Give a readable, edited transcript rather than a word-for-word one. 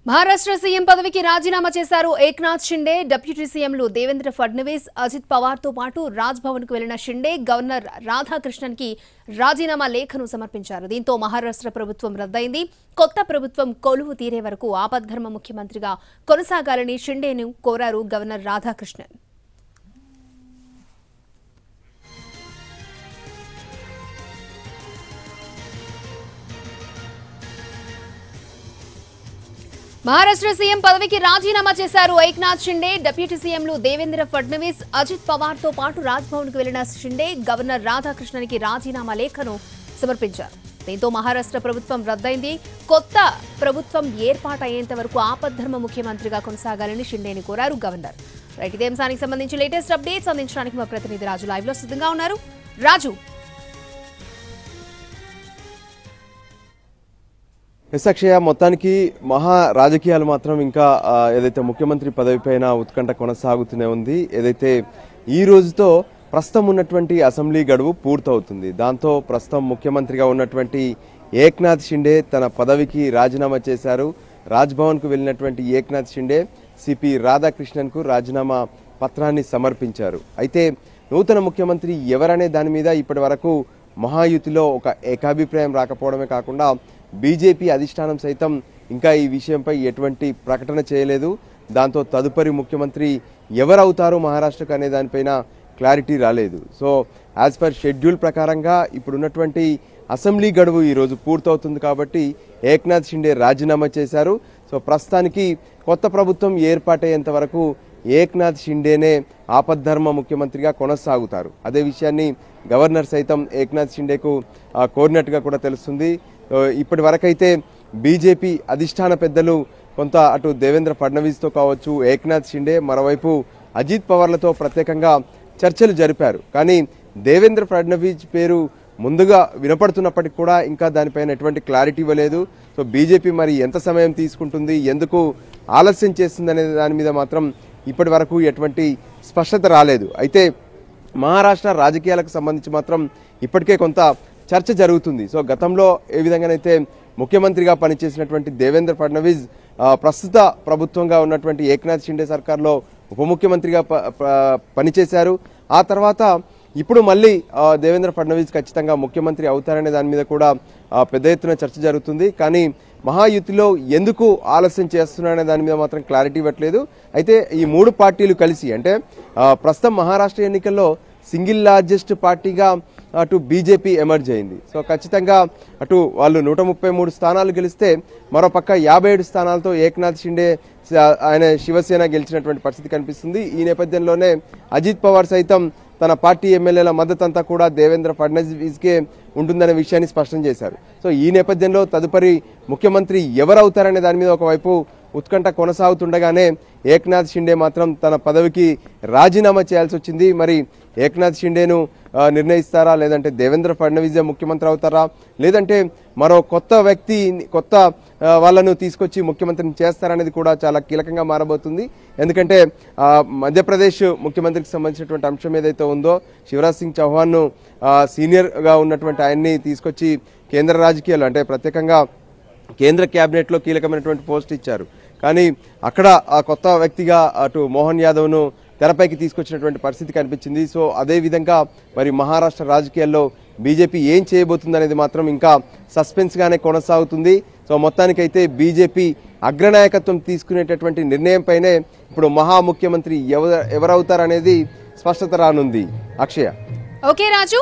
Maharashtra CM पदवी की राजीनामा చేశారు ఏక్నాథ్ షిండే డిప్యూటీ సీఎంలు దేవేంద్ర ఫడ్నవీస్ అజిత్ పవార్ తో పాటు రాజ్భవన్ కు వెళ్లిన షిండే గవర్నర్ రాధాకృష్ణన్ కి రాజీనామా లేఖను సమర్పించారు. దీంతో మహారాష్ట్ర ప్రభుత్వం రద్దయింది. కొత్త ప్రభుత్వం కొలువు తీరే వరకు ఆపద్ధర్మ ముఖ్యమంత్రిగా కొనసాగాలని షిండేను కోరారు గవర్నర్ రాధాకృష్ణన్. महाराष्ट्र सीएम पदवी की राजीनामा చేశారు ఏక్నాథ్ షిండే డిప్యూటీ సీఎంలు దేవేంద్ర ఫడ్నవీస్ అజిత్ పవార్ తో పాటు రాజ్భవన్ కు వెళ్లిన షిండే గవర్నర్ రాధాకృష్ణన్ కి రాజీనామా లేఖను సమర్పించారు. దీంతో మహారాష్ట్ర ప్రభుత్వం రద్దయింది. కొత్త ప్రభుత్వం ఏర్పాటయ్యేంత వరకు ఆపద్ధర్మ ముఖ్యమంత్రిగా కొనసాగాలని షిండేని కోరారు గవర్నర్. రైట్, ఇదే అంశానికి సంబంధించి లేటెస్ట్ అప్డేట్స్ అందించడానికి మా ప్రతినిధి రాజు లైవ్ లో సిద్ధంగా ఉన్నారు. రాజు, అక్షయ, మొత్తానికి మహా రాజకీయాలు మాత్రం ఇంకా ఏదైతే ముఖ్యమంత్రి పదవిపైన ఉత్కంఠ కొనసాగుతూనే ఉంది. ఏదైతే ఈ రోజుతో ప్రస్తుతం ఉన్నటువంటి అసెంబ్లీ గడువు పూర్తవుతుంది. దాంతో ప్రస్తుతం ముఖ్యమంత్రిగా ఉన్నటువంటి ఏక్నాథ్ షిండే తన పదవికి రాజీనామా చేశారు. రాజ్భవన్ కు వెళ్లినటువంటి ఏక్నాథ్ షిండే సిపి రాధాకృష్ణన్ కు రాజీనామా పత్రాన్ని సమర్పించారు. అయితే నూతన ముఖ్యమంత్రి ఎవరనే దాని మీద ఇప్పటి వరకు మహాయుతిలో ఒక ఏకాభిప్రాయం రాకపోవడమే కాకుండా బీజేపీ అధిష్టానం సైతం ఇంకా ఈ విషయంపై ఎటువంటి ప్రకటన చేయలేదు. దాంతో తదుపరి ముఖ్యమంత్రి ఎవరవుతారో మహారాష్ట్రకు అనే దానిపైన క్లారిటీ రాలేదు. సో యాజ్ పర్ షెడ్యూల్ ప్రకారంగా ఇప్పుడున్నటువంటి అసెంబ్లీ గడువు ఈరోజు పూర్తవుతుంది కాబట్టి ఏక్నాథ్ షిండే రాజీనామా చేశారు. సో ప్రస్తుతానికి కొత్త ప్రభుత్వం ఏర్పాటయ్యేంత వరకు ఏక్నాథ్ షిండేనే ఆపద్ధర్మ ముఖ్యమంత్రిగా కొనసాగుతారు. అదే విషయాన్ని గవర్నర్ సైతం ఏక్నాథ్ షిండేకు కోరినట్టుగా కూడా తెలుస్తుంది. ఇప్పటి వరకైతే బీజేపీ అధిష్టాన పెద్దలు కొంత అటు దేవేంద్ర ఫడ్నవీస్తో కావచ్చు, ఏక్నాథ్ షిండే, మరోవైపు అజిత్ పవార్లతో ప్రత్యేకంగా చర్చలు జరిపారు. కానీ దేవేంద్ర ఫడ్నవీస్ పేరు ముందుగా వినపడుతున్నప్పటికీ కూడా ఇంకా దానిపైన ఎటువంటి క్లారిటీ ఇవ్వలేదు. సో బీజేపీ మరి ఎంత సమయం తీసుకుంటుంది, ఎందుకు ఆలస్యం చేస్తుంది అనే దాని మీద మాత్రం ఇప్పటి వరకు ఎటువంటి స్పష్టత రాలేదు. అయితే మహారాష్ట్ర రాజకీయాలకు సంబంధించి మాత్రం ఇప్పటికే కొంత చర్చ జరుగుతుంది. సో గతంలో ఏ విధంగానైతే ముఖ్యమంత్రిగా పనిచేసినటువంటి దేవేంద్ర ఫడ్నవీస్ ప్రస్తుత ప్రభుత్వంగా ఉన్నటువంటి ఏక్నాథ్ షిండే సర్కార్లో ఉప ముఖ్యమంత్రిగా పనిచేశారు. ఆ తర్వాత ఇప్పుడు మళ్ళీ దేవేంద్ర ఫడ్నవీస్ ఖచ్చితంగా ముఖ్యమంత్రి అవుతారనే దాని మీద కూడా పెద్ద ఎత్తున చర్చ జరుగుతుంది. కానీ మహాయుతిలో ఎందుకు ఆలస్యం చేస్తున్నారనే దాని మీద మాత్రం క్లారిటీ ఇవ్వట్లేదు. అయితే ఈ మూడు పార్టీలు కలిసి, అంటే ప్రస్తుతం మహారాష్ట్ర ఎన్నికల్లో సింగిల్ లార్జెస్ట్ పార్టీగా అటు బీజేపీ ఎమర్జ్ అయింది. సో ఖచ్చితంగా అటు వాళ్ళు 133 స్థానాలు గెలిస్తే మరోపక్క 57 స్థానాలతో ఏక్నాథ్ షిండే ఆయన శివసేన గెలిచినటువంటి పరిస్థితి కనిపిస్తుంది. ఈ నేపథ్యంలోనే అజిత్ పవార్ సైతం తన పార్టీ ఎమ్మెల్యేల మద్దతంతా కూడా దేవేంద్ర ఫడ్నవీస్కే ఉంటుందనే విషయాన్ని స్పష్టం చేశారు. సో ఈ నేపథ్యంలో తదుపరి ముఖ్యమంత్రి ఎవరవుతారనే దాని మీద ఒకవైపు ఉత్కంఠ కొనసాగుతుండగానే ఏక్నాథ్ షిండే మాత్రం తన పదవికి రాజీనామా చేయాల్సి వచ్చింది. మరి ఏక్నాథ్ షిండేను నిర్ణయిస్తారా, లేదంటే దేవేంద్ర ఫడ్నవీసే ముఖ్యమంత్రి అవుతారా, లేదంటే మరో కొత్త వ్యక్తి, కొత్త వాళ్ళను తీసుకొచ్చి ముఖ్యమంత్రిని చేస్తారనేది కూడా చాలా కీలకంగా మారబోతుంది. ఎందుకంటే మధ్యప్రదేశ్ ముఖ్యమంత్రికి సంబంధించినటువంటి అంశం ఏదైతే ఉందో, శివరాజ్ సింగ్ చౌహాన్ను సీనియర్గా ఉన్నటువంటి ఆయన్ని తీసుకొచ్చి కేంద్ర రాజకీయాలు, అంటే ప్రత్యేకంగా కేంద్ర క్యాబినెట్లో కీలకమైనటువంటి పోస్ట్ ఇచ్చారు. కానీ అక్కడ ఆ కొత్త వ్యక్తిగా అటు మోహన్ యాదవ్ను తెరపైకి తీసుకొచ్చినటువంటి పరిస్థితి కనిపించింది. సో అదేవిధంగా మరి మహారాష్ట్ర రాజకీయాల్లో బీజేపీ ఏం చేయబోతుంది అనేది మాత్రం ఇంకా సస్పెన్స్గానే కొనసాగుతుంది. సో మొత్తానికైతే బీజేపీ అగ్రనాయకత్వం తీసుకునేటటువంటి నిర్ణయంపైనే ఇప్పుడు మహా ముఖ్యమంత్రి ఎవరవుతారనేది స్పష్టత రానుంది. అక్షయ. ఓకే రాజు.